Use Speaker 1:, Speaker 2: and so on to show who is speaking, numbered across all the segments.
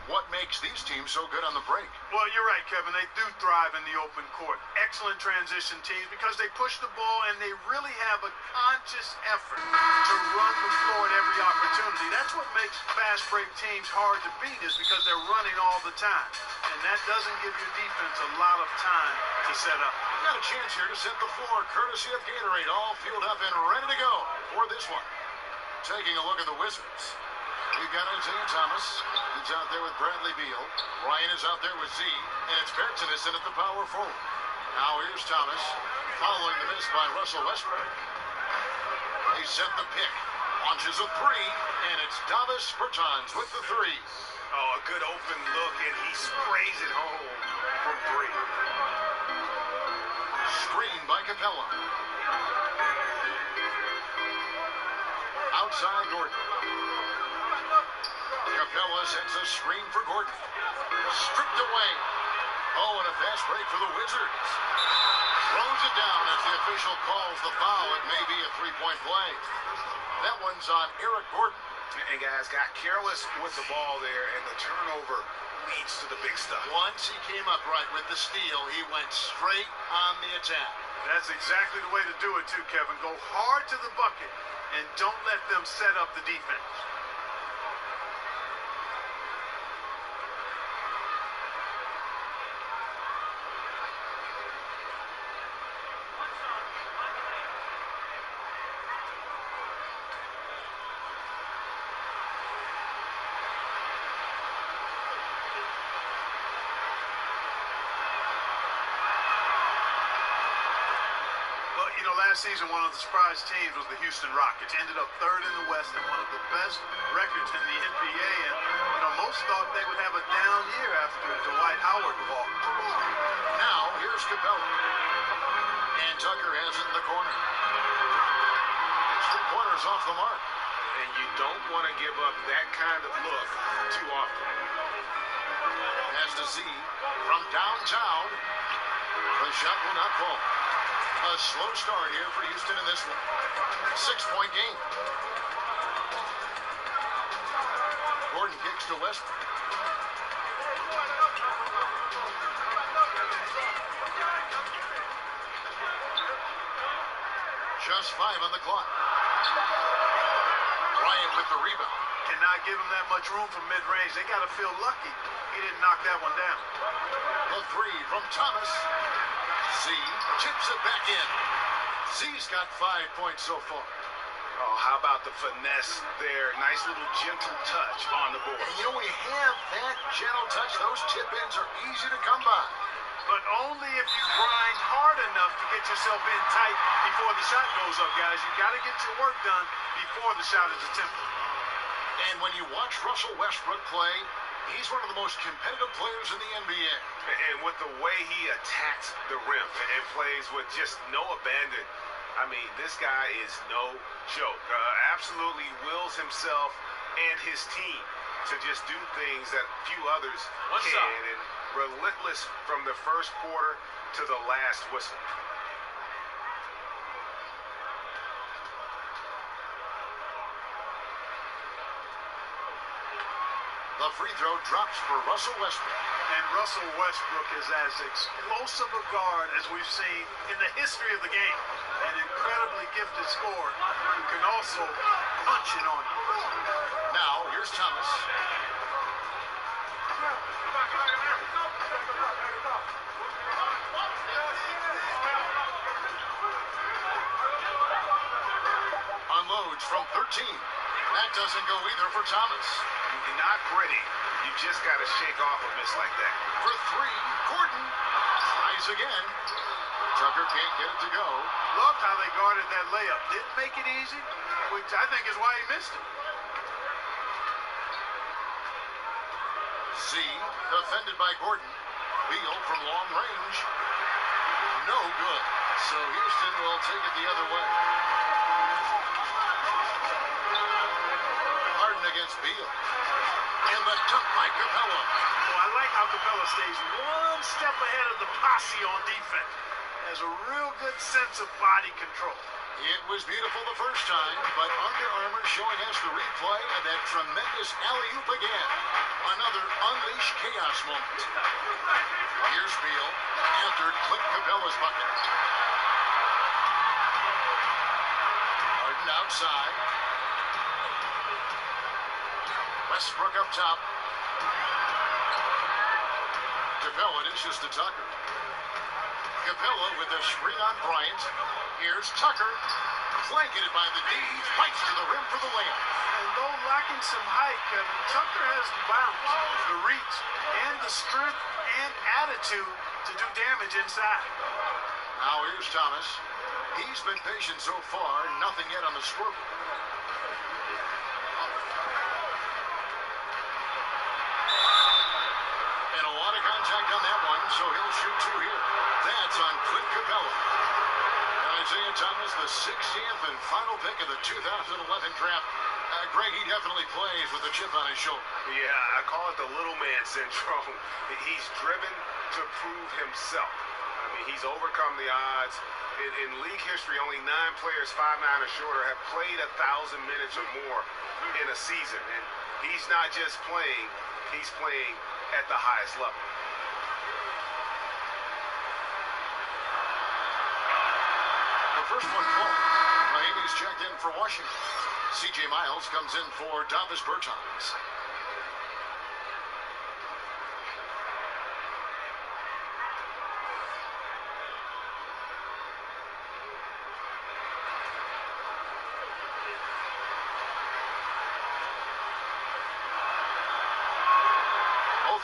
Speaker 1: What makes these teams so good on the break?
Speaker 2: Well, you're right, Kevin. They do thrive in the open court. Excellent transition teams because they push the ball and they really have a conscious effort to run the floor at every opportunity. That's what makes fast break teams hard to beat, is because they're running all the time. And that doesn't give your defense a lot of time to set up.
Speaker 1: Got a chance here to set the floor, courtesy of Gatorade, all fueled up and ready to go for this one. Taking a look at the Wizards. We've got Isaiah Thomas. He's out there with Bradley Beal. Ryan is out there with Z. And it's Bertinason at the power forward. Now here's Thomas, following the miss by Russell Westbrook. They set the pick. Launches a three. And it's Davis Bertans with the three.
Speaker 3: Oh, a good open look, and he sprays it home from three.
Speaker 1: Screen by Capella. Outside Gordon. Capella sends a screen for Gordon. Stripped away. Oh, and a fast break for the Wizards. Throws it down as the official calls the foul. It may be a three-point play. That one's on Eric Gordon.
Speaker 3: And guys got careless with the ball there, and the turnover leads to the big stuff.
Speaker 1: Once he came up right with the steal, he went straight on the attack.
Speaker 2: That's exactly the way to do it too, Kevin. Go hard to the bucket and don't let them set up the defense. Last season, one of the surprise teams was the Houston Rockets. Ended up third in the West and one of the best records in the NBA. And most thought they would have a down year after Dwight Howard walked.
Speaker 1: Now here's Capella, and Tucker has it in the corner. It's 3 pointers off the mark,
Speaker 3: and you don't want to give up that kind of look too often.
Speaker 1: Pass to Z from downtown. The shot will not fall. A slow start here for Houston in this one. 6-point game. Gordon kicks to Westbrook. Just 5 on the clock. Bryant with the rebound.
Speaker 2: Cannot give him that much room from mid-range. They got to feel lucky he didn't knock that one down.
Speaker 1: The three from Thomas. Z chips it back in. Z's got 5 points so far.
Speaker 3: Oh, how about the finesse there? Nice little gentle touch on the board.
Speaker 1: And you know, when you have that gentle touch, those tip-ins are easy to come by.
Speaker 2: But only if you grind hard enough to get yourself in tight before the shot goes up, guys. You got to get your work done before the shot is attempted.
Speaker 1: And when you watch Russell Westbrook play, he's one of the most competitive players in the NBA.
Speaker 3: And with the way he attacks the rim and plays with just no abandon, I mean, this guy is no joke. Absolutely wills himself and his team to just do things that few others can. And relentless from the first quarter to the last whistle.
Speaker 1: The free throw drops for Russell Westbrook.
Speaker 2: And Russell Westbrook is as explosive a guard as we've seen in the history of the game. An incredibly gifted scorer who can also punch it on you.
Speaker 1: Now, here's Thomas. Unloads from 13. That doesn't go either for Thomas.
Speaker 3: Not pretty. You just got to shake off a miss like that.
Speaker 1: For 3, Gordon tries again. Tucker can't get it to go.
Speaker 2: Loved how they guarded that layup. Didn't make it easy, which I think is why he missed it.
Speaker 1: Z, defended by Gordon. Beal from long range. No good. So Houston will take it the other way. Harden against Beal. And the dunk by Capella.
Speaker 2: Oh, I like how Capella stays one step ahead of the posse on defense. Has a real good sense of body control.
Speaker 1: It was beautiful the first time, but Under Armour showing us the replay of that tremendous alley-oop again. Another another unleash chaos moment. Here's Beal. After Clint Capella's bucket. Harden outside. Westbrook up top. Capella dishes to Tucker. Capella with a screen on Bryant. Here's Tucker. Blanketed by the D. Fights to the rim for the layup.
Speaker 2: And though lacking some height, Kevin, Tucker has the bounce, the reach, and the strength and attitude to do damage inside.
Speaker 1: Now here's Thomas. He's been patient so far. Nothing yet on the scoreboard. And a lot of contact on that one, so he'll shoot two here. That's on Clint Capella. And Isaiah Thomas, the 60th and final pick of the 2011 draft. Greg, he definitely plays with a chip on his shoulder.
Speaker 3: Yeah, I call it the little man syndrome. He's driven to prove himself. I mean, he's overcome the odds. In league history, only 9 players 5'9" or shorter have played 1,000 minutes or more in a season. And he's not just playing, he's playing at the highest level.
Speaker 1: The first one called. Miami's checked in for Washington. C.J. Miles comes in for Davis Bertans.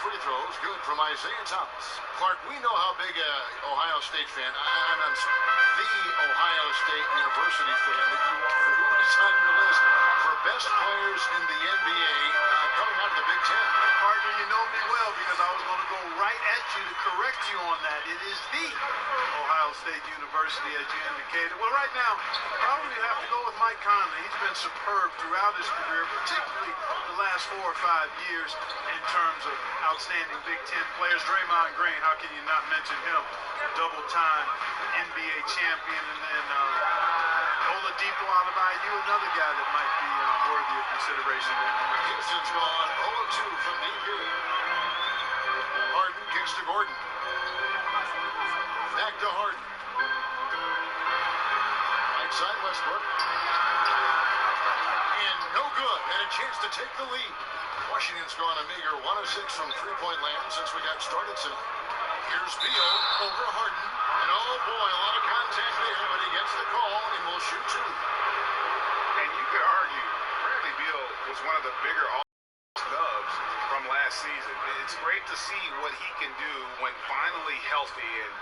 Speaker 1: Free throws, good from Isaiah Thomas. Clark, we know how big a Ohio State fan, I'm sorry, the Ohio State University fan that you are. Who is on your list for best players in the NBA coming out of the Big Ten?
Speaker 2: Partner, you know me well because I was going to go right at you to correct you on that. It is the Ohio State University, as you indicated. Well, right now, probably have to go with Mike Conley. He's been superb throughout his career, particularly the last 4 or 5 years in terms of outstanding Big Ten players. Draymond Green, how can you not mention him? Double-time NBA champion. And then Oladipo out of IU, another guy that might be worthy of consideration.
Speaker 1: Houston's gone 0-2 from deep here. Harden kicks to Gordon. Back to Harden. Right side Westbrook. And no good. And a chance to take the lead. Washington's gone a meager 1 of 6 from three-point land since we got started tonight. Here's Beal over Harden. And oh boy, a lot of contact there, but he gets the call and will shoot two.
Speaker 3: And you could argue Bradley Beal was one of the bigger snubs from last season. It's great to see what he can do when finally healthy, and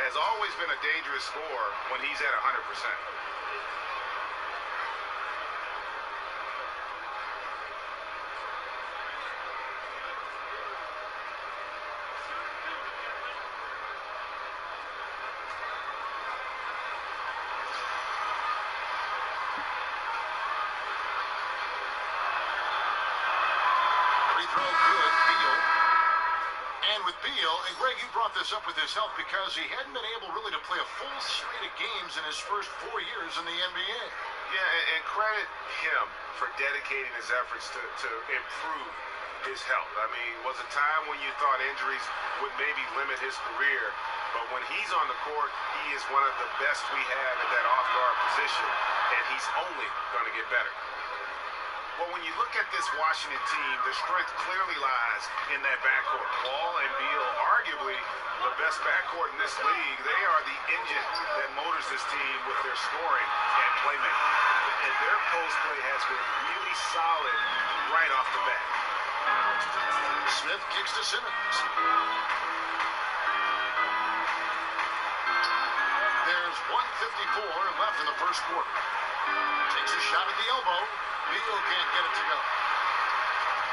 Speaker 3: has always been a dangerous scorer when he's at 100%.
Speaker 1: And Greg, you brought this up with his health because he hadn't been able really to play a full slate of games in his first 4 years in the NBA.
Speaker 3: Yeah, and credit him for dedicating his efforts to improve his health. I mean, was a time when you thought injuries would maybe limit his career, but when he's on the court, he is one of the best we have at that off-guard position, and he's only going to get better. Well, when you look at this Washington team, the strength clearly lies in that backcourt. Wall and Beal, arguably the best backcourt in this league. They are the engine that motors this team with their scoring and playmaking. And their post play has been really solid right off the bat.
Speaker 1: Smith kicks to Simmons. There's 1:54 left in the first quarter. Takes a shot at the elbow. Beal can't get it to go.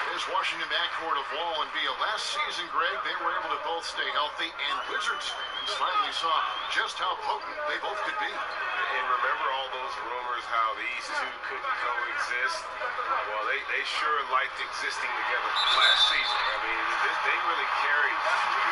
Speaker 1: There's Washington backcourt of Wall and Beal. Last season, Greg, they were able to both stay healthy, and Wizards fans finally saw just how potent they both could be.
Speaker 3: And remember all those rumors how these two couldn't coexist? Well, they sure liked existing together last season. I mean, they really carried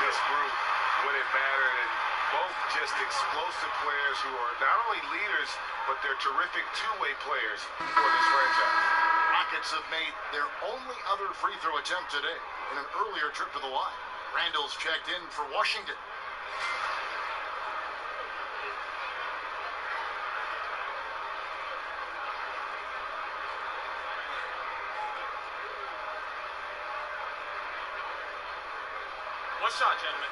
Speaker 3: this group when it mattered, and both just explosive players who are not only leaders, but they're terrific two-way players for this franchise.
Speaker 1: Rockets have made their only other free throw attempt today. in an earlier trip to the line. Randall's checked in for Washington.
Speaker 2: One shot, gentlemen.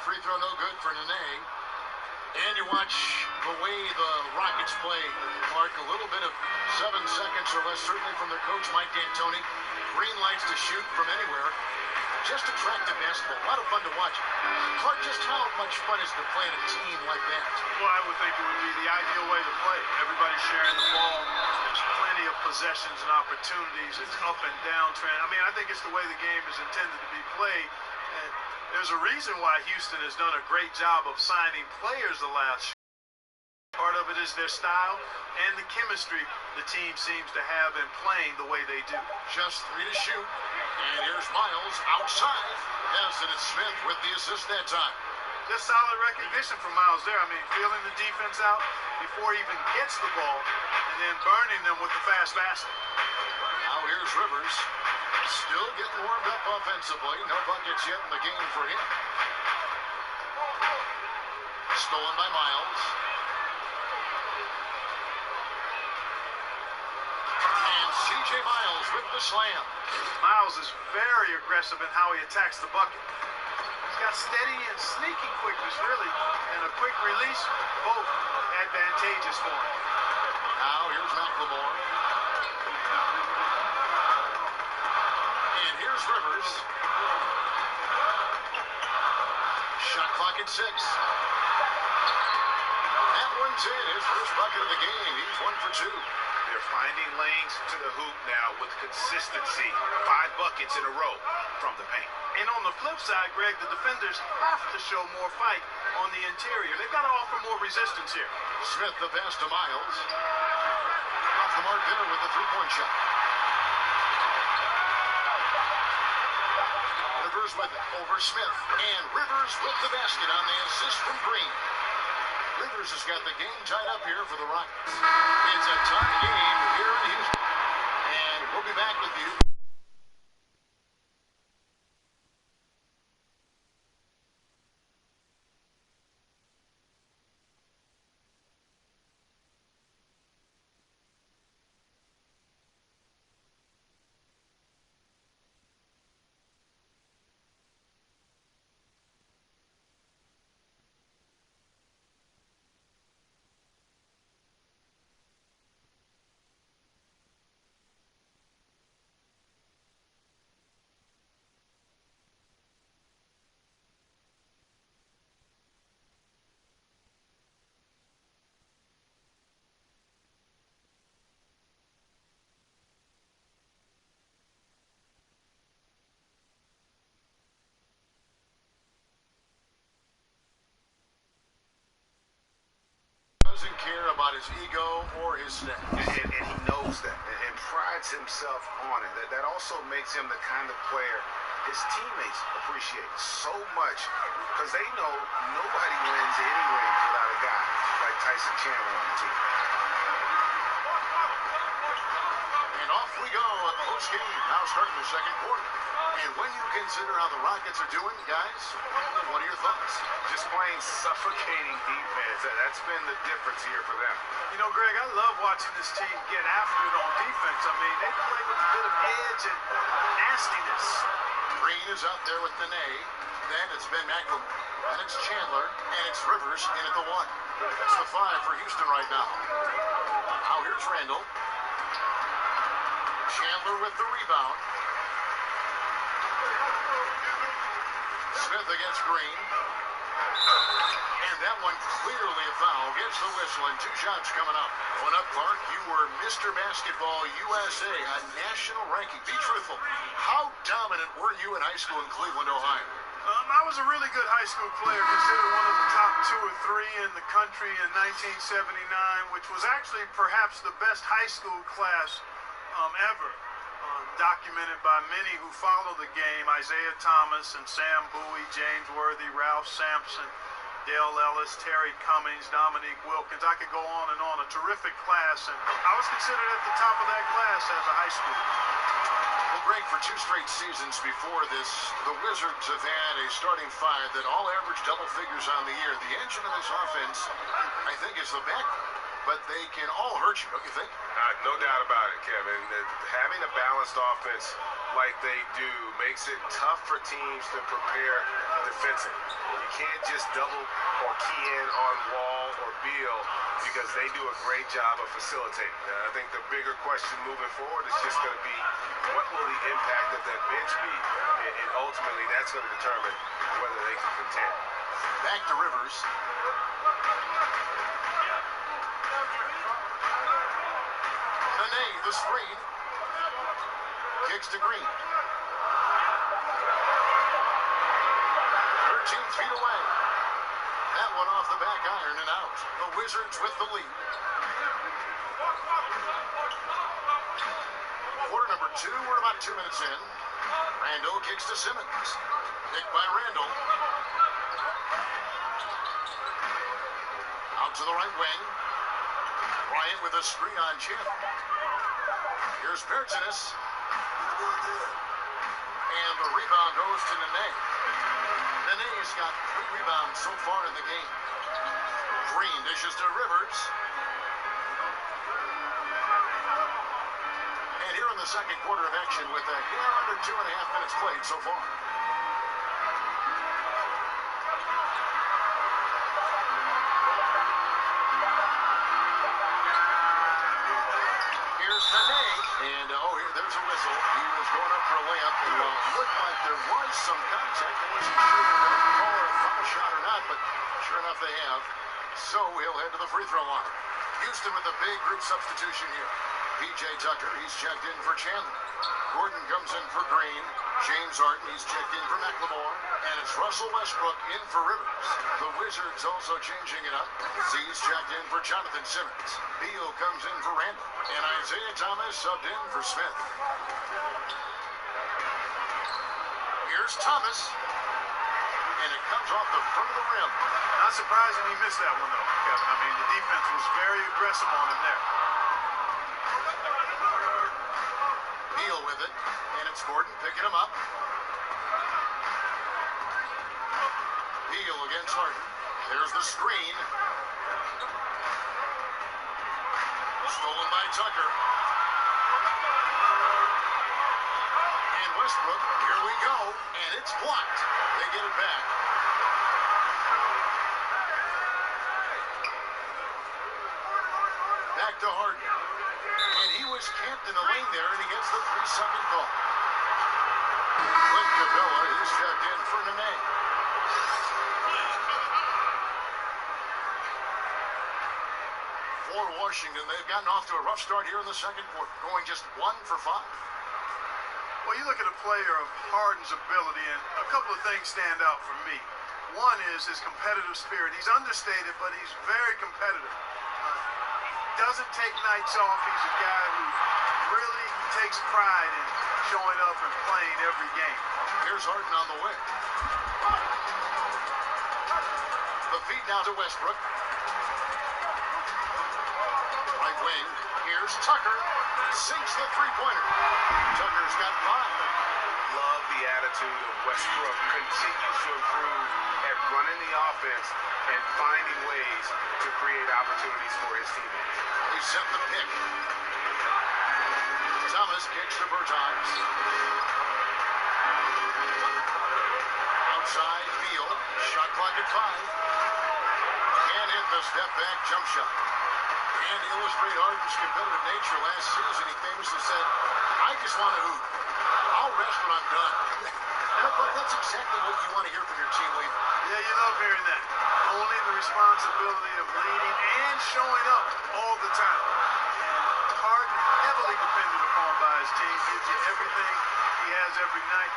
Speaker 1: Free throw no good for Nene. And you watch the way the Rockets play, Clark, a little bit of 7 seconds or less, certainly from their coach, Mike D'Antoni. Green lights to shoot from anywhere. Just attractive basketball. A lot of fun to watch. Clark, just how much fun is it to play in a team like that?
Speaker 2: Well, I would think it would be the ideal way to play. Everybody sharing the ball. There's plenty of possessions and opportunities. It's up and down trend. I mean, I think it's the way the game is intended to be played. And there's a reason why Houston has done a great job of signing players the last. Part of it is their style and the chemistry the team seems to have in playing the way they do.
Speaker 1: Just 3 to shoot. And here's Miles outside. Nelson and Smith with the assist that time.
Speaker 2: Just solid recognition from Miles there. I mean, feeling the defense out before he even gets the ball and then burning them with the fast basket.
Speaker 1: Now here's Rivers. Still getting warmed up offensively. No buckets yet in the game for him. Stolen by Miles. And C.J. Miles with the slam.
Speaker 2: Miles is very aggressive in how he attacks the bucket. He's got steady and sneaky quickness, really, and a quick release, both advantageous for him.
Speaker 1: Now here's McLemore. And here's Rivers. Shot clock at 6. That one's in. His first bucket of the game. He's 1 for 2.
Speaker 3: They're finding lanes to the hoop now with consistency. 5 buckets in a row from the paint.
Speaker 2: And on the flip side, Greg, the defenders have to show more fight on the interior. They've got to offer more resistance here.
Speaker 1: Smith the pass to Miles. Off the mark there with the 3-point shot. Rivers with it over Smith. And Rivers with the basket on the assist from Green. Rivers has got the game tied up here for the Rockets. It's a tie game here in Houston. And we'll be back with you. Doesn't care about his ego or his stats.
Speaker 3: And he knows that and prides himself on it. That also makes him the kind of player his teammates appreciate so much because they know nobody wins any rings without a guy like Tyson Chandler on the team.
Speaker 1: And off we go at post-game, now starting the second quarter. And when you consider how the Rockets are doing, guys, what are your thoughts?
Speaker 3: Just playing suffocating defense. That's been the difference here for them.
Speaker 2: You know, Greg, I love watching this team get after it on defense. I mean, they play with a bit of edge and nastiness.
Speaker 1: Green is out there with Nene. Then it's Ben McLemore. And it's Chandler. And it's Rivers in at the 1. That's the 5 for Houston right now. Now here's Randall. Chandler with the rebound. Smith against Green. And that one clearly a foul. Gets the whistle and 2 shots coming up. Going up, Clark, you were Mr. Basketball USA, a national ranking. Be truthful. How dominant were you in high school in Cleveland, Ohio?
Speaker 2: I was a really good high school player, considered one of the top 2 or 3 in the country in 1979, which was actually perhaps the best high school class ever. documented by many who follow the game. Isaiah Thomas and Sam Bowie, James Worthy, Ralph Sampson, Dale Ellis, Terry Cummings, Dominique Wilkins. I could go on and on. A terrific class, and I was considered at the top of that class as a high schooler.
Speaker 1: Well, Greg, for 2 straight seasons before this, the Wizards have had a starting 5 that all average double figures on the year. The engine of this offense, I think, is the backcourt, but they can all hurt you, don't you think?
Speaker 3: No doubt about it, Kevin. Having a balanced offense like they do makes it tough for teams to prepare defensively. You can't just double or key in on Wall or Beal because they do a great job of facilitating. I think the bigger question moving forward is just going to be what will the impact of that bench be? And ultimately, that's going to determine whether they can contend.
Speaker 1: Back to Rivers. Nene, the screen. Kicks to Green. 13 feet away. That one off the back iron and out. The Wizards with the lead. Quarter number 2, we're about 2 minutes in. Randall kicks to Simmons. Picked by Randall. Out to the right wing. Bryant with a screen on Chip. Here's Bertanis. And the rebound goes to Nene. Nene's got 3 rebounds so far in the game. Green dishes to Rivers. And here in the second quarter of action with a hair under 2.5 minutes played so far. Here's Nene. And, there's a whistle. He was going up for a layup. And while it looked like there was some contact, I wasn't sure if they were going to call it a foul shot or not, but sure enough they have. So he'll head to the free throw line. Houston with a big group substitution here. P.J. Tucker, he's checked in for Chandler. Gordon comes in for Green. James Harden, he's checked in for McLemore. And it's Russell Westbrook in for Rivers. The Wizards also changing it up. Z's checked in for Jonathan Simmons. Beal comes in for Randall. And Isaiah Thomas subbed in for Smith. Here's Thomas. And it comes off the front of the rim.
Speaker 2: Not surprising he missed that one, though, Kevin. I mean, the defense was very aggressive on him there.
Speaker 1: Beal with it. And it's Gordon picking him up. Beal against Harden. There's the screen. Stolen by Tucker. And Westbrook, here we go. And it's blocked. They get it back. Back to Harden. And he was camped in the lane there, and he gets the 3-second call. Clint Capella is checked in for Nene. For Washington, they've gotten off to a rough start here in the second quarter, going just 1 for 5.
Speaker 2: Well, you look at a player of Harden's ability, and a couple of things stand out for me. One is his competitive spirit. He's understated, but he's very competitive. Doesn't take nights off. He's a guy who really takes pride in showing up and playing every game.
Speaker 1: Here's Harden on the wing. The feed now to Westbrook. Right wing. Here's Tucker. Sinks the three-pointer. Tucker's got 5.
Speaker 3: Love the attitude of Westbrook. Continues to improve at running the offense and finding ways to create opportunities for his teammates.
Speaker 1: He set the pick. Thomas kicks to Bertans. Outside, Beal. Shot clock at 5. Can't hit the step-back jump shot. And to illustrate Harden's competitive nature, last season he famously said, I just want to hoop. I'll rest when I'm done. But that's exactly what you want to hear from your team leader.
Speaker 2: Yeah, you love hearing that. Owning the responsibility of leading and showing up all the time. And Harden, heavily depended upon by his team, gives you everything he has every night.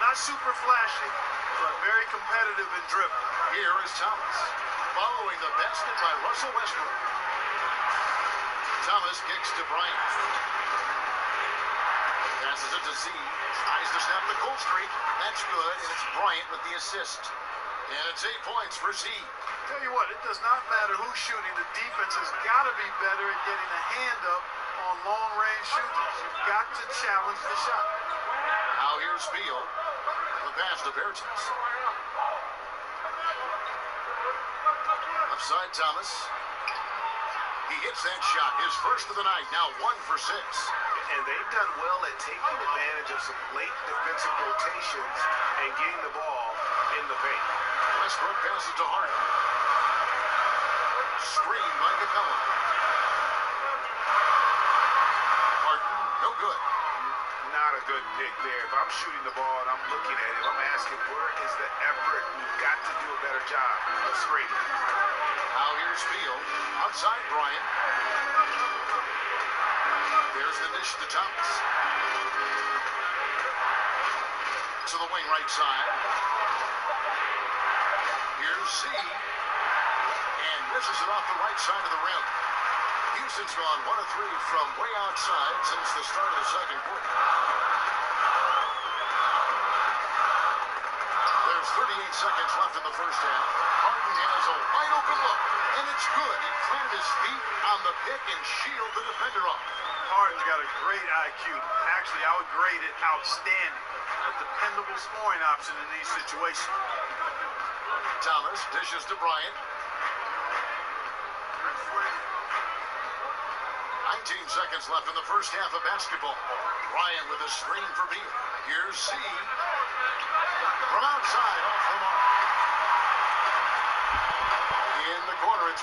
Speaker 2: Not super flashy, but very competitive and driven.
Speaker 1: Here is Thomas, following the basket by Russell Westbrook. Thomas kicks to Bryant. Passes it to Z. Tries to snap the cold streak. That's good, and it's Bryant with the assist. And it's 8 points for Z.
Speaker 2: Tell you what, it does not matter who's shooting. The defense has got to be better at getting a hand up on long-range shooters. You've got to challenge the shot.
Speaker 1: Now here's Beal. The pass to Bertens. Upside Thomas. He hits that shot. His first of the night. Now 1 for 6.
Speaker 3: And they've done well at taking advantage of some late defensive rotations and getting the ball in the paint.
Speaker 1: Westbrook passes to Harden. Screen by Capella. Harden, no good.
Speaker 3: Not a good pick there. If I'm shooting the ball and I'm looking at it, I'm asking, where is the effort? We've got to do a better job of screening.
Speaker 1: Now here's Beal. Outside Bryant. There's the dish to Thomas. To the wing right side. Here's Z. And misses it off the right side of the rim. Houston's gone 1 of 3 from way outside since the start of the second quarter. There's 38 seconds left in the first half. Harden has a wide open look, and it's good. He planted his feet on the pick and shielded the defender off.
Speaker 2: Harden's got a great IQ. Actually, I would grade it outstanding. A dependable scoring option in these situations.
Speaker 1: Thomas dishes to Bryant. 19 seconds left in the first half of basketball. Bryant with a screen for Beal. Here's Z. From outside, off the mark. In the corner, it's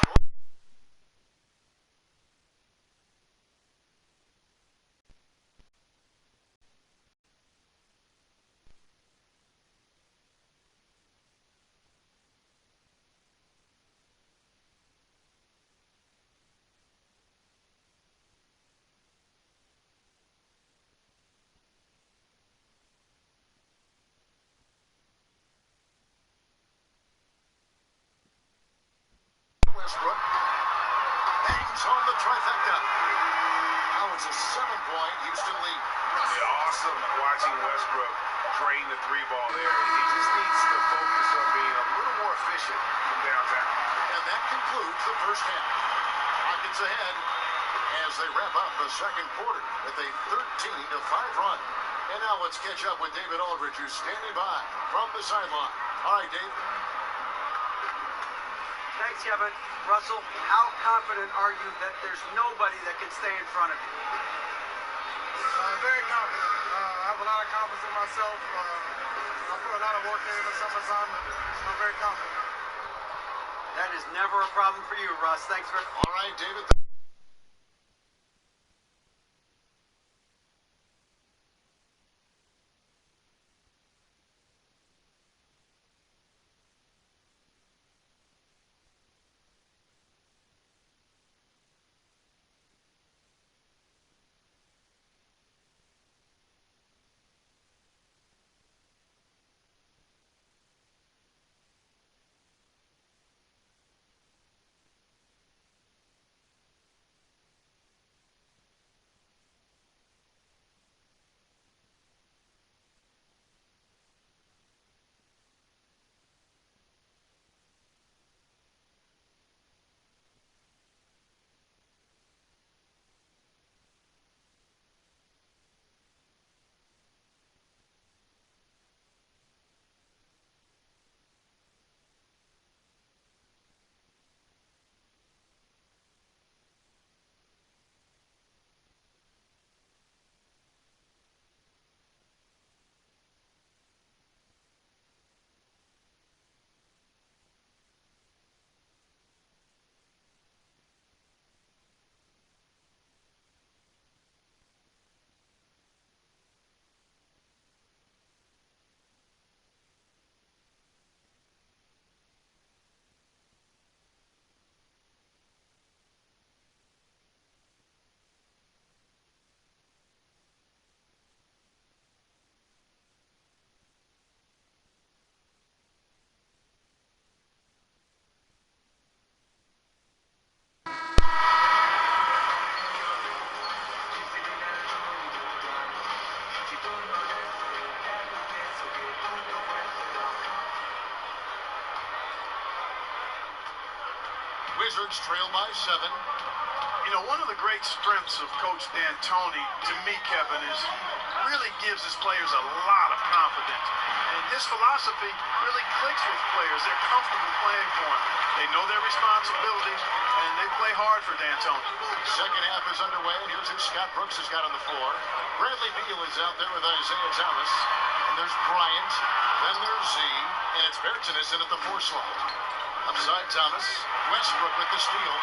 Speaker 1: Westbrook. Bangs on the trifecta. Now it's a 7-point Houston lead.
Speaker 3: Yeah, awesome watching Westbrook drain the 3-ball there. He just needs to focus on being a little more efficient from downtown.
Speaker 1: And that concludes the first half. Rockets ahead as they wrap up the second quarter with a 13-5 run. And now let's catch up with David Aldridge, who's standing by from the sideline. All right, Dave.
Speaker 4: Thanks, Kevin. Russell, how confident are you that there's nobody that can stay in front of you?
Speaker 5: Very confident. I have a lot of confidence in myself. I put a lot of work in the summertime, and I'm very confident.
Speaker 4: That is never a problem for you, Russ. Thanks for...
Speaker 1: All right, David. Wizards trail by 7.
Speaker 2: You know, one of the great strengths of Coach D'Antoni, to me, Kevin, is really gives his players a lot of confidence. And his philosophy really clicks with players. They're comfortable playing for him. They know their responsibilities, and they play hard for D'Antoni.
Speaker 1: Second half is underway, and here's who Scott Brooks has got on the floor. Bradley Beal is out there with Isaiah Thomas. And there's Bryant. Then there's Z. And it's Bertans in at the 4 slot. Upside Thomas. Westbrook with the steal.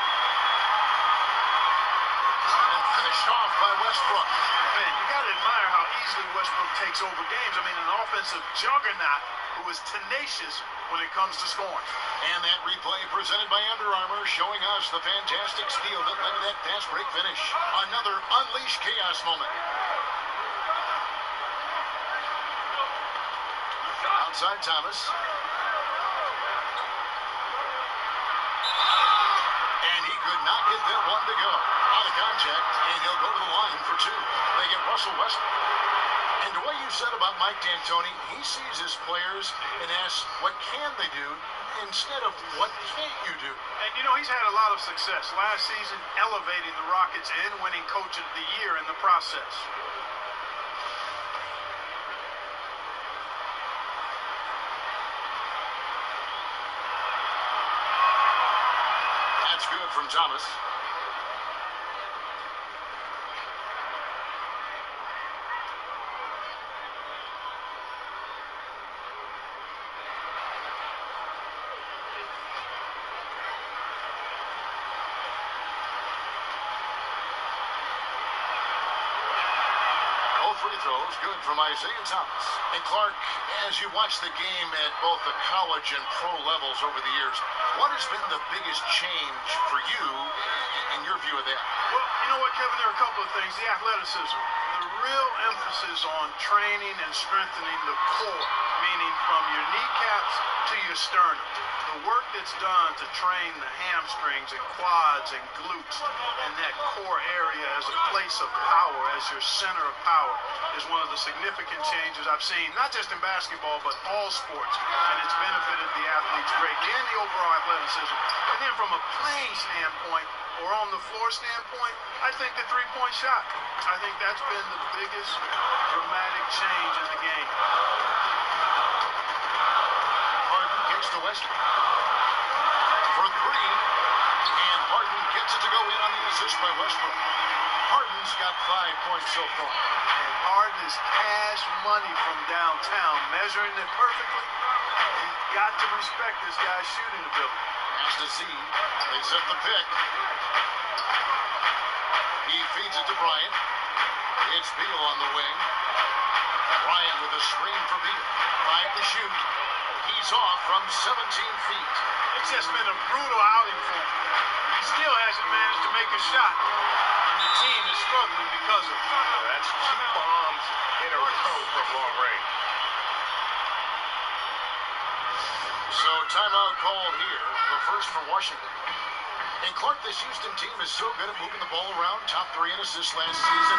Speaker 1: And finished off by Westbrook.
Speaker 2: Man, you got to admire how easily Westbrook takes over games. I mean, an offensive juggernaut who is tenacious when it comes to scoring.
Speaker 1: And that replay presented by Under Armour showing us the fantastic steal that led to that fast break finish. Another unleashed chaos moment. Outside Thomas. And he could not get that one to go. Out of contact, and he'll go to the line for 2. They get Russell Westbrook. And the way you said about Mike D'Antoni, he sees his players and asks, what can they do instead of what can't you do?
Speaker 2: And, you know, he's had a lot of success last season elevating the Rockets and winning Coach of the Year in the process.
Speaker 1: That's good from Thomas. Free throws, good from Isaiah Thomas. And Clark, as you watch the game at both the college and pro levels over the years, what has been the biggest change for you in your view of that?
Speaker 2: Well, you know what, Kevin, there are a couple of things. The athleticism, the real emphasis on training and strengthening the core, meaning from your kneecaps to your sternum. The work that's done to train the hamstrings and quads and glutes and that core area as a place of power, as your center of power, is one of the significant changes I've seen, not just in basketball, but all sports. And it's benefited the athletes greatly and the overall athleticism. And then from a playing standpoint, or on the floor standpoint, I think the three-point shot. I think that's been the biggest dramatic change in the game.
Speaker 1: Harden gets to Westbrook for 3, and Harden gets it to go in on the assist by Westbrook. Harden's got 5 points so far.
Speaker 2: And Harden is cash money from downtown, measuring it perfectly. You've got to respect this guy's shooting ability.
Speaker 1: Pass to Z. They set the pick. He feeds it to Bryant. It's Beal on the wing. Bryant with a screen for Beal. 5 to shoot. He's off from 17 feet.
Speaker 2: It's just been a brutal outing for him. He still hasn't managed to make a shot. And the team is struggling because of it.
Speaker 3: That's 2 bombs in a row from long range.
Speaker 1: So timeout called here. The first for Washington. And Clark, this Houston team is so good at moving the ball around. Top 3 in assists last season.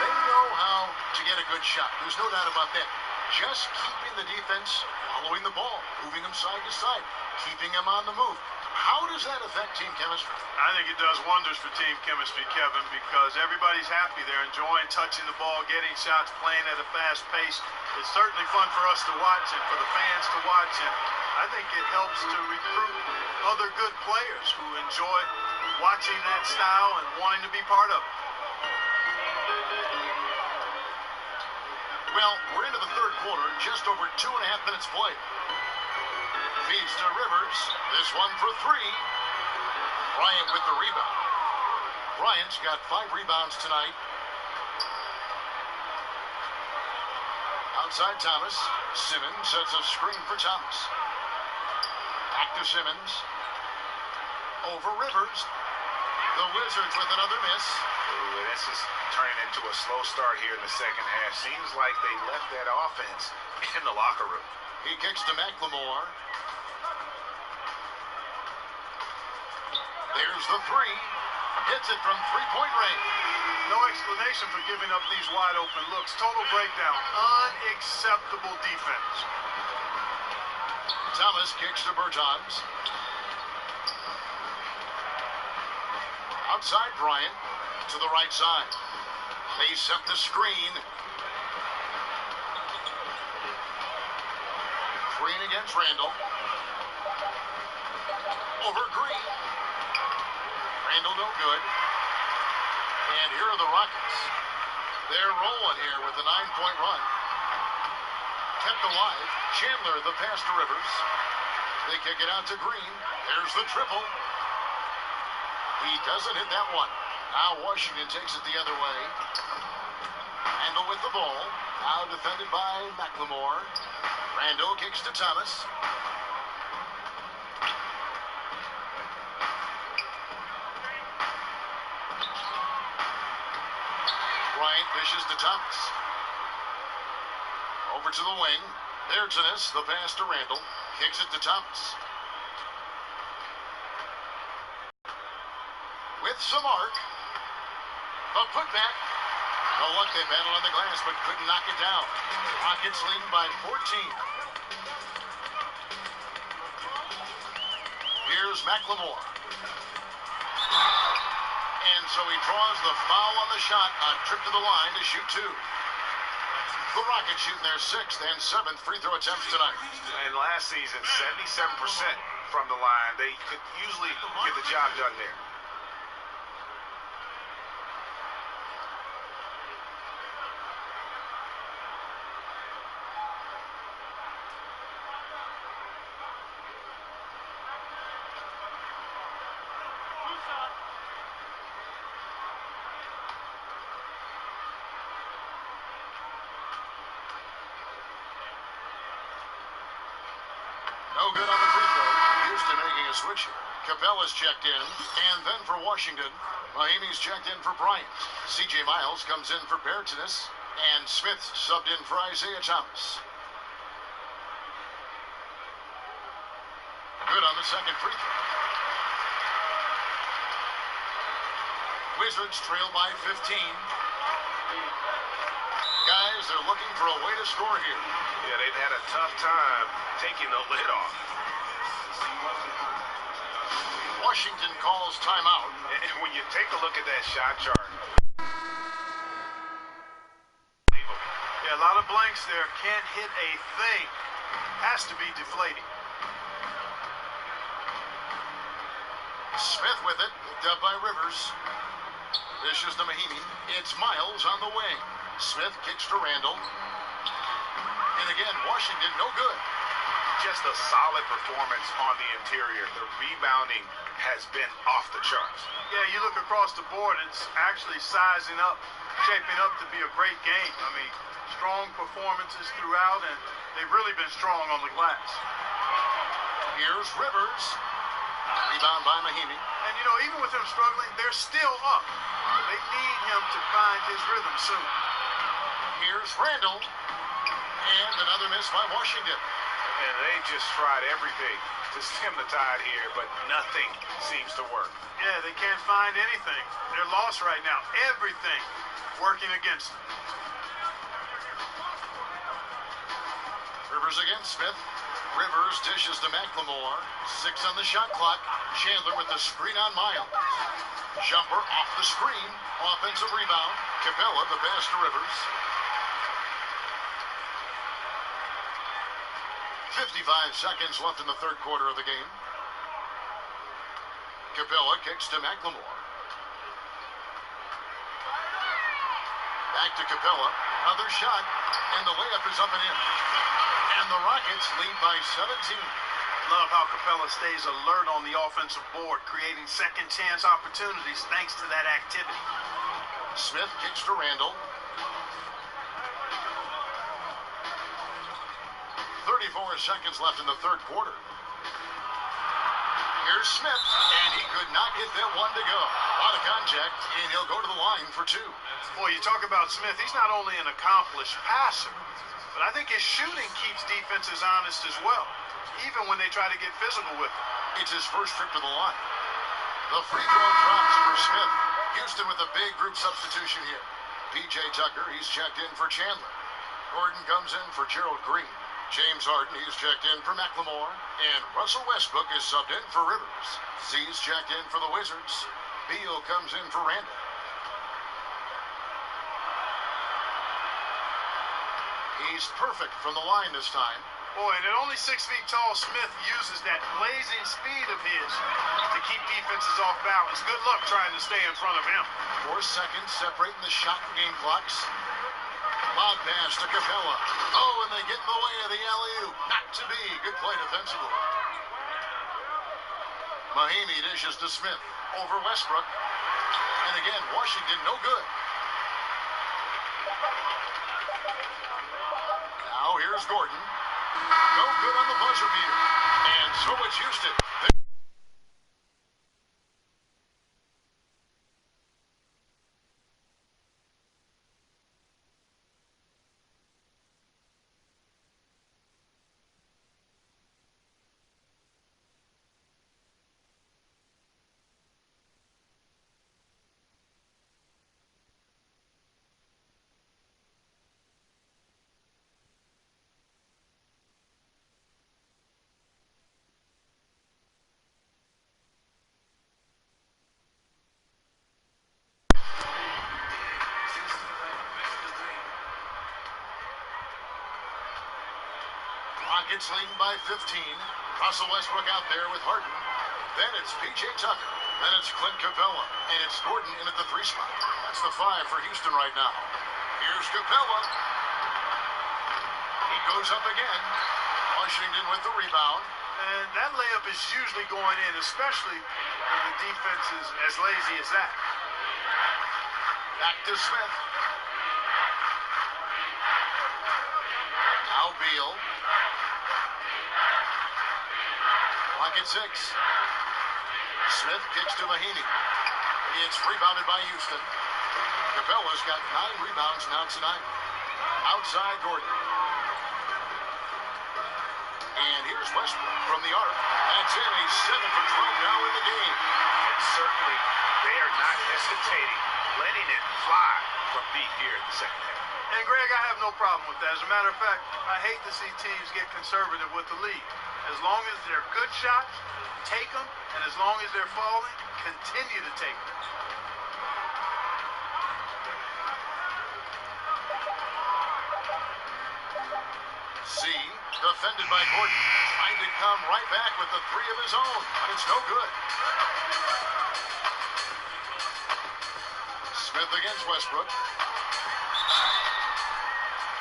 Speaker 1: They know how to get a good shot. There's no doubt about that. Just keeping the defense following the ball, moving them side to side, keeping them on the move. How does that affect team chemistry?
Speaker 2: I think it does wonders for team chemistry, Kevin, because everybody's happy. They're enjoying touching the ball, getting shots, playing at a fast pace. It's certainly fun for us to watch and for the fans to watch. And I think it helps to recruit other good players who enjoy watching that style and wanting to be part of it.
Speaker 1: Well, we're into the third quarter, just over 2.5 minutes played. Feeds to Rivers. This one for 3. Bryant with the rebound. Bryant's got 5 rebounds tonight. Outside Thomas. Simmons sets a screen for Thomas. Back to Simmons. Over Rivers. The Wizards with another miss.
Speaker 3: Ooh, this is turning into a slow start here in the second half. Seems like they left that offense in the locker room.
Speaker 1: He kicks to McLemore. There's the 3. Hits it from 3-point range.
Speaker 2: No explanation for giving up these wide open looks. Total breakdown. Unacceptable defense.
Speaker 1: Thomas kicks to Bertans. Outside Bryant to the right side. They set the screen. Green against Randall. Over Green. Randall no good. And here are the Rockets. They're rolling here with a 9-point run. Kept alive. Chandler the pass to Rivers. They kick it out to Green. There's the triple. He doesn't hit that one. Now Washington takes it the other way. Randall with the ball. Now defended by McLemore. Randall kicks to Thomas. Bryant dishes to Thomas. Over to the wing. There's Ennis, the pass to Randall. Kicks it to Thomas. With some arc. A putback. Oh, look, they battled on the glass, but couldn't knock it down. Rockets lead by 14. Here's McLemore. And so he draws the foul on the shot. A trip to the line to shoot two. The Rockets shooting their 6th and 7th free throw attempts tonight.
Speaker 3: And last season, 77% from the line. They could usually get the job done there.
Speaker 1: No good on the free throw. Houston making a switch here. Capella's checked in, and then for Washington, Mahimi's checked in for Bryant. C.J. Miles comes in for Bertinas, and Smith subbed in for Isaiah Thomas. Good on the second free throw. Wizards trail by 15. Guys, they're looking for a way to score here.
Speaker 3: Yeah, they've had a tough time taking the lid off.
Speaker 1: Washington calls timeout.
Speaker 3: And when you take a look at that shot chart.
Speaker 2: Yeah, a lot of blanks there. Can't hit a thing. Has to be deflating.
Speaker 1: Smith with it. Picked up by Rivers. Dishes to Mahimi. It's Miles on the wing. Smith kicks to Randall. And again, Washington no good.
Speaker 3: Just a solid performance on the interior. The rebounding has been off the charts.
Speaker 2: Yeah, you look across the board, it's actually sizing up, shaping up to be a great game. I mean, strong performances throughout, and they've really been strong on the glass.
Speaker 1: Here's Rivers. Rebound by Mahimi.
Speaker 2: And, you know, even with them struggling, they're still up. They need him to find his rhythm soon.
Speaker 1: Here's Randall. And another miss by Washington.
Speaker 3: And they just tried everything to stem the tide here, but nothing seems to work.
Speaker 2: Yeah, they can't find anything. They're lost right now. Everything working against them.
Speaker 1: Rivers against Smith. Rivers dishes to McLemore. 6 on the shot clock. Chandler with the screen on Miles. Jumper off the screen. Offensive rebound. Capella the pass to Rivers. 55 seconds left in the third quarter of the game. Capella kicks to McLemore. Back to Capella. Another shot. And the layup is up and in. And the Rockets lead by 17.
Speaker 2: Love how Capella stays alert on the offensive board, creating second chance opportunities thanks to that activity.
Speaker 1: Smith kicks to Randall. 34 seconds left in the third quarter. Here's Smith, and he could not get that one to go. A lot of contact, and he'll go to the line for 2.
Speaker 2: Boy, you talk about Smith, he's not only an accomplished passer, but I think his shooting keeps defenses honest as well, even when they try to get physical with him.
Speaker 1: It's his first trip to the line. The free throw drops for Smith. Houston with a big group substitution here. P.J. Tucker, he's checked in for Chandler. Gordon comes in for Gerald Green. James Harden, he's checked in for McLemore. And Russell Westbrook is subbed in for Rivers. C's checked in for the Wizards. Beal comes in for Randall. He's perfect from the line this time.
Speaker 2: Boy, and at only 6 feet tall, Smith uses that blazing speed of his to keep defenses off balance. Good luck trying to stay in front of him.
Speaker 1: 4 seconds separating the shot and game clocks. Lob pass to Capella. Oh, and they get in the way of the alley-oop. Not to be. Good play defensively. Mahinmi dishes to Smith. Over Westbrook. And again, Washington no good. Now here's Gordon. No good on the buzzer beater. And so it's Houston. Rockets leading by 15. Russell Westbrook out there with Harden. Then it's P.J. Tucker. Then it's Clint Capella. And it's Gordon in at the 3 spot. That's the 5 for Houston right now. Here's Capella. He goes up again. Washington with the rebound.
Speaker 2: And that layup is usually going in, especially when the defense is as lazy as that.
Speaker 1: Back to Smith. Now Beal. Clock at 6. Smith kicks to Mahinmi. It's rebounded by Houston. Capella's got 9 rebounds now tonight. Outside Gordon. And here's Westbrook from the arc. That's in. He's 7 for 12 now in the game.
Speaker 3: And certainly they are not hesitating, letting it fly from deep here in the second half.
Speaker 2: And Greg, I have no problem with that. As a matter of fact, I hate to see teams get conservative with the lead. As long as they're good shots, take them. And as long as they're falling, continue to take them.
Speaker 1: C, defended by Gordon. Trying to come right back with the 3 of his own. But it's no good. Smith against Westbrook.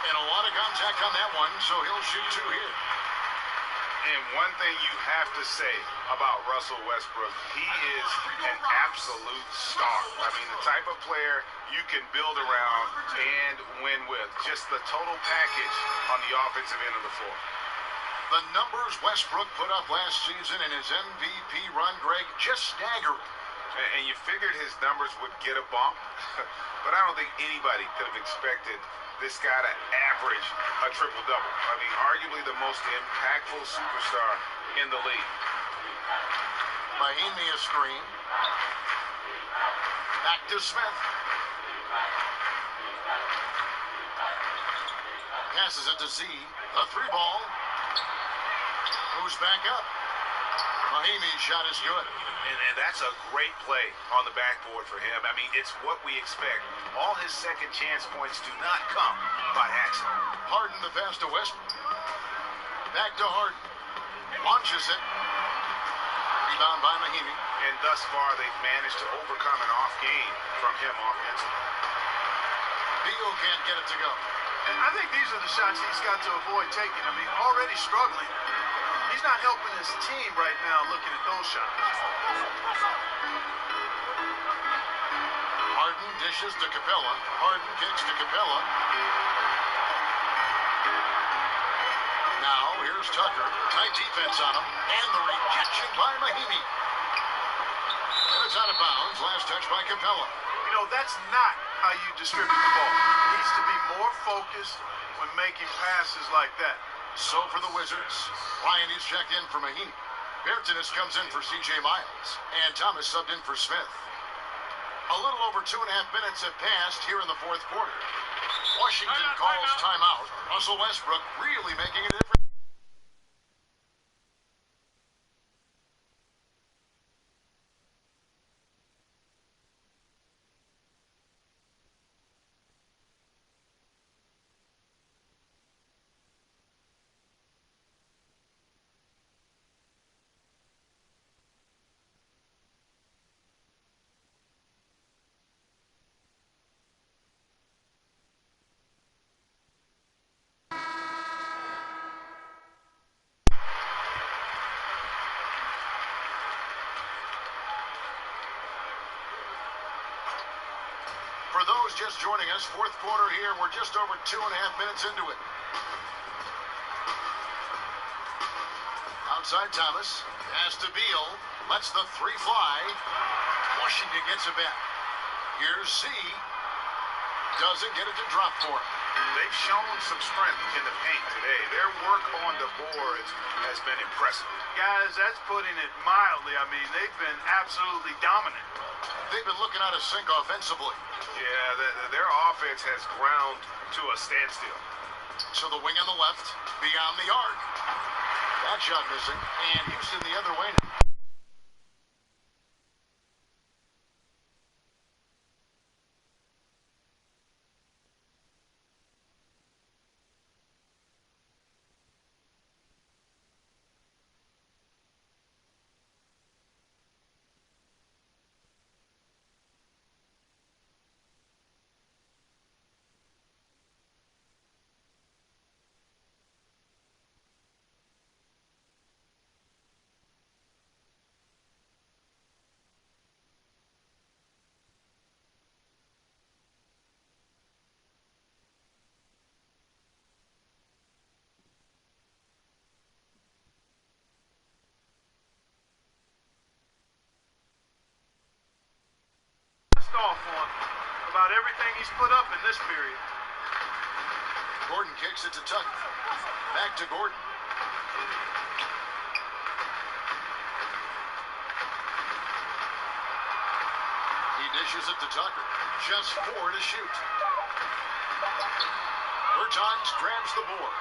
Speaker 1: And a lot of contact on that one, so he'll shoot 2 here.
Speaker 3: And one thing you have to say about Russell Westbrook, he is an absolute star. I mean, the type of player you can build around and win with. Just the total package on the offensive end of the floor.
Speaker 1: The numbers Westbrook put up last season in his MVP run, Greg, just staggering.
Speaker 3: And you figured his numbers would get a bump, but I don't think anybody could have expected this guy to average a triple-double. I mean, arguably the most impactful superstar in the league.
Speaker 1: Mahinmi a screen. Back to Smith. Passes it to Z. The 3 ball. Moves back up. Mahinmi's shot is good.
Speaker 3: And that's a great play on the backboard for him. I mean, it's what we expect. All his second chance points do not come by accident.
Speaker 1: Harden the pass to Westbrook. Back to Harden. Launches it. Rebound by Mahinmi.
Speaker 3: And thus far, they've managed to overcome an off game from him offensively.
Speaker 1: Beal can't get it to go.
Speaker 2: And I think these are the shots he's got to avoid taking. I mean, already struggling. He's not helping his team right now looking at those shots.
Speaker 1: Harden dishes to Capella. Harden kicks to Capella. Now, here's Tucker. Tight defense on him. And the rejection by Mahinmi. And it's out of bounds. Last touch by Capella.
Speaker 2: You know, that's not how you distribute the ball. He needs to be more focused when making passes like that.
Speaker 1: So for the Wizards, Ryan is checked in for Mahinmi. Bertans comes in for C.J. Miles. And Thomas subbed in for Smith. A little over 2.5 minutes have passed here in the 4th quarter. Washington calls timeout. Russell Westbrook really making a difference. For those just joining us, fourth quarter here. We're just over 2.5 minutes into it. Outside Thomas. Pass to Beal. Lets the three fly. Washington gets it back. Here's Z. Doesn't get it to drop for him.
Speaker 3: They've shown some strength in the paint today. Their work on the boards has been impressive.
Speaker 2: Guys, that's putting it mildly. I mean, they've been absolutely dominant.
Speaker 1: They've been looking out of sync offensively.
Speaker 3: Yeah, their offense has ground to a standstill.
Speaker 1: So the wing on the left, beyond the arc. That shot missing, and Houston the other way now.
Speaker 2: Off on about everything he's put up in this period.
Speaker 1: Gordon kicks it to Tucker. Back to Gordon. He dishes it to Tucker. Just 4 to shoot. Bertans grabs the board.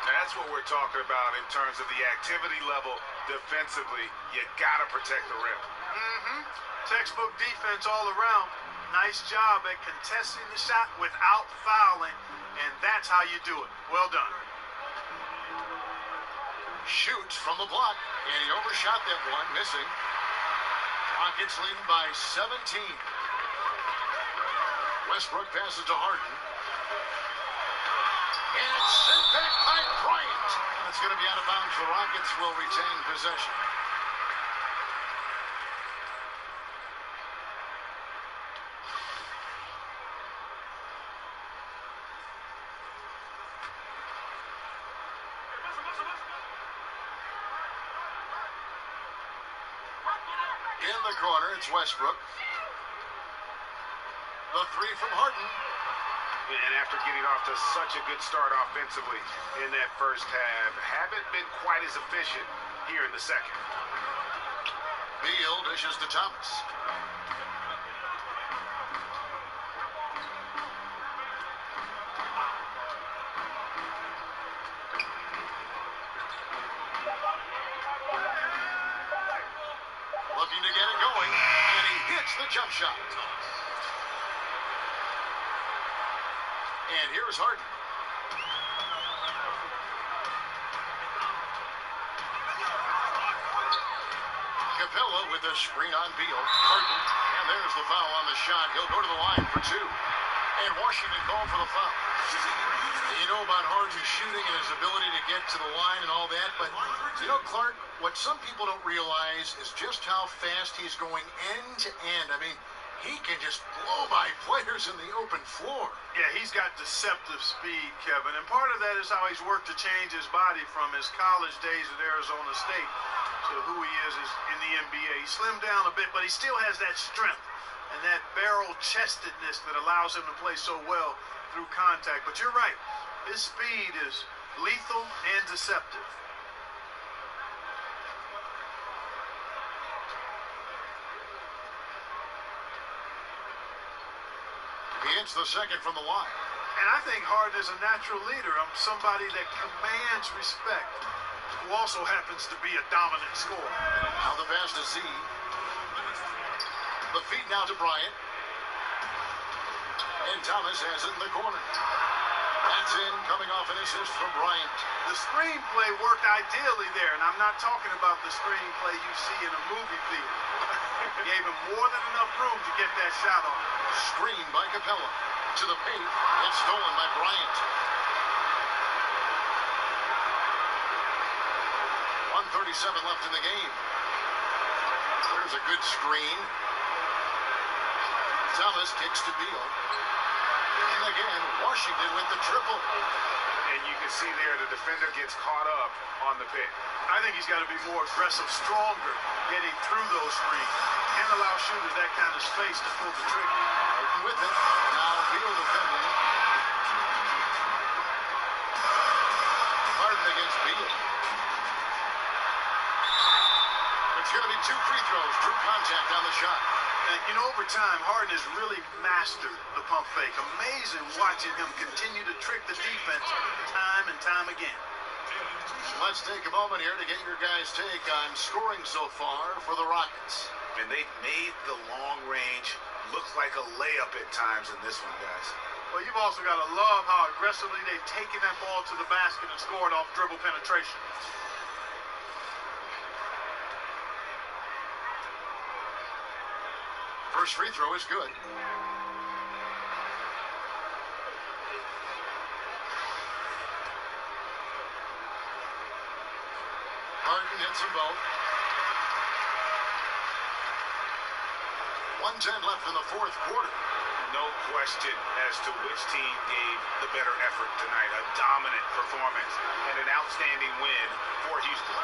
Speaker 3: That's what we're talking about in terms of the activity level defensively. You got to protect the rim.
Speaker 2: Textbook defense all around. Nice job at contesting the shot without fouling, and that's how you do it. Well done.
Speaker 1: Shoots from the block, and he overshot that one, missing. Rockets leading by 17. Westbrook passes to Harden. And it's sent back by Bryant. It's going to be out of bounds. The Rockets will retain possession. In the corner, it's Westbrook. The three from Harden.
Speaker 3: And after getting off to such a good start offensively in that first half, haven't been quite as efficient here in the second.
Speaker 1: Beal dishes to Thomas. Looking to get it going, and he hits the jump shot. And here's Harden. Capella with the screen on Beal. Harden, and there's the foul on the shot. He'll go to the line for 2. And Washington called for the foul. You know about Harden's shooting and his ability to get to the line and all that, but you know, Clark, what some people don't realize is just how fast he's going end to end. I mean, he can just blow by players in the open floor.
Speaker 2: Yeah, he's got deceptive speed, Kevin, and part of that is how he's worked to change his body from his college days at Arizona State to who he is in the NBA. He slimmed down a bit, but he still has that strength and that barrel-chestedness that allows him to play so well through contact. But you're right, his speed is lethal and deceptive.
Speaker 1: He hits the second from the line.
Speaker 2: And I think Harden is a natural leader. Somebody that commands respect, who also happens to be a dominant scorer.
Speaker 1: Now the pass to Z. The feed now to Bryant. And Thomas has it in the corner. That's in, coming off an assist from Bryant.
Speaker 2: The screenplay worked ideally there, and I'm not talking about the screenplay you see in a movie theater. Gave him more than enough room to get that shot on.
Speaker 1: Screen by Capella. To the paint. It's stolen by Bryant. 1:37 left in the game. There's a good screen. Thomas kicks to Beal. And again, Washington with the triple.
Speaker 3: And you can see there the defender gets caught up on the pick.
Speaker 2: I think he's got to be more aggressive, stronger, getting through those screens, and allow shooters that kind of space to pull the trigger.
Speaker 1: Harden with it. Now Beal defending. Harden against Beal. It's going to be 2 free throws. Drew contact on the shot.
Speaker 2: And, you know, over time, Harden has really mastered the pump fake. Amazing watching him continue to trick the defense time and time again.
Speaker 1: Let's take a moment here to get your guys' take on scoring so far for the Rockets.
Speaker 3: And they've made the long range look like a layup at times in this one, guys.
Speaker 2: Well, you've also got to love how aggressively they've taken that ball to the basket and scored off dribble penetration.
Speaker 1: First free throw is good. Harden hits them both. 1:10 left in the fourth quarter.
Speaker 3: No question as to which team gave the better effort tonight. A dominant performance and an outstanding win for Houston.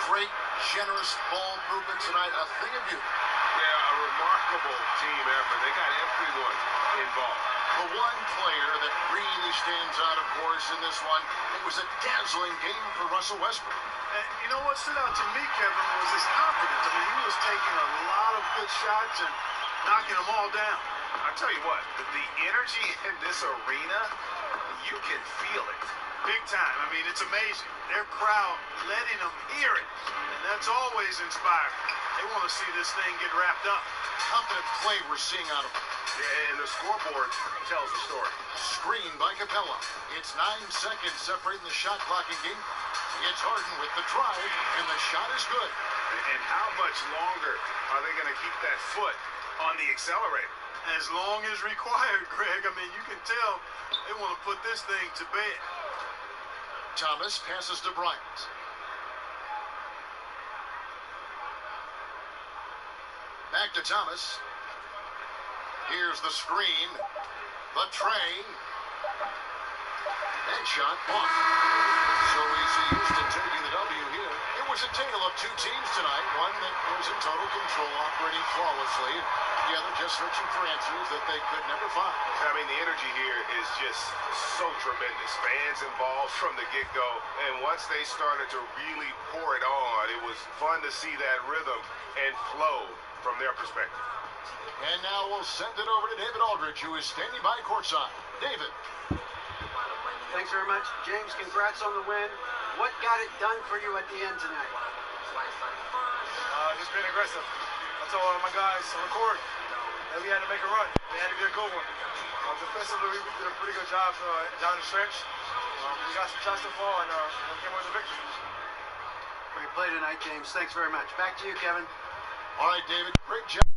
Speaker 1: Great, generous ball movement tonight. A thing of beauty.
Speaker 3: Yeah, a remarkable team effort. They got everyone involved.
Speaker 1: The one player that really stands out, of course, in this one, it was a dazzling game for Russell Westbrook.
Speaker 2: And you know what stood out to me, Kevin, was his confidence. I mean, he was taking a lot of good shots and knocking them all down.
Speaker 3: I'll tell you what, the energy in this arena, you can feel it.
Speaker 2: Big time. I mean, it's amazing. Their crowd letting them hear it. And that's always inspiring. They want to see this thing get wrapped up.
Speaker 1: Confident play we're seeing out of him.
Speaker 3: Yeah, and the scoreboard tells the story.
Speaker 1: Screen by Capella. It's 9 seconds separating the shot clock in game. It's Harden with the drive, and the shot is good.
Speaker 3: And how much longer are they going to keep that foot on the accelerator?
Speaker 2: As long as required, Greg. I mean, you can tell they want to put this thing to bed.
Speaker 1: Thomas passes to Bryant. Back to Thomas. Here's the screen. The train. And shot blocked. So we see Houston taking the W here. It was a tale of two teams tonight. One that was in total control, operating flawlessly. The other just searching for answers that they could never find.
Speaker 3: I mean, the energy here is just so tremendous. Fans involved from the get-go. And once they started to really pour it on, it was fun to see that rhythm and flow from their perspective.
Speaker 1: And now we'll send it over to David Aldridge, who is standing by courtside. David.
Speaker 4: Thanks very much. James, congrats on the win. What got it done for you at the end tonight?
Speaker 5: Just being aggressive. I told my guys on the court that we had to make a run. We had to get a good one. Defensively, we did a pretty good job down the stretch. We got some shots to fall, and came with the victory.
Speaker 4: Great play tonight, James. Thanks very much. Back to you, Kevin.
Speaker 1: All right, David. Great job.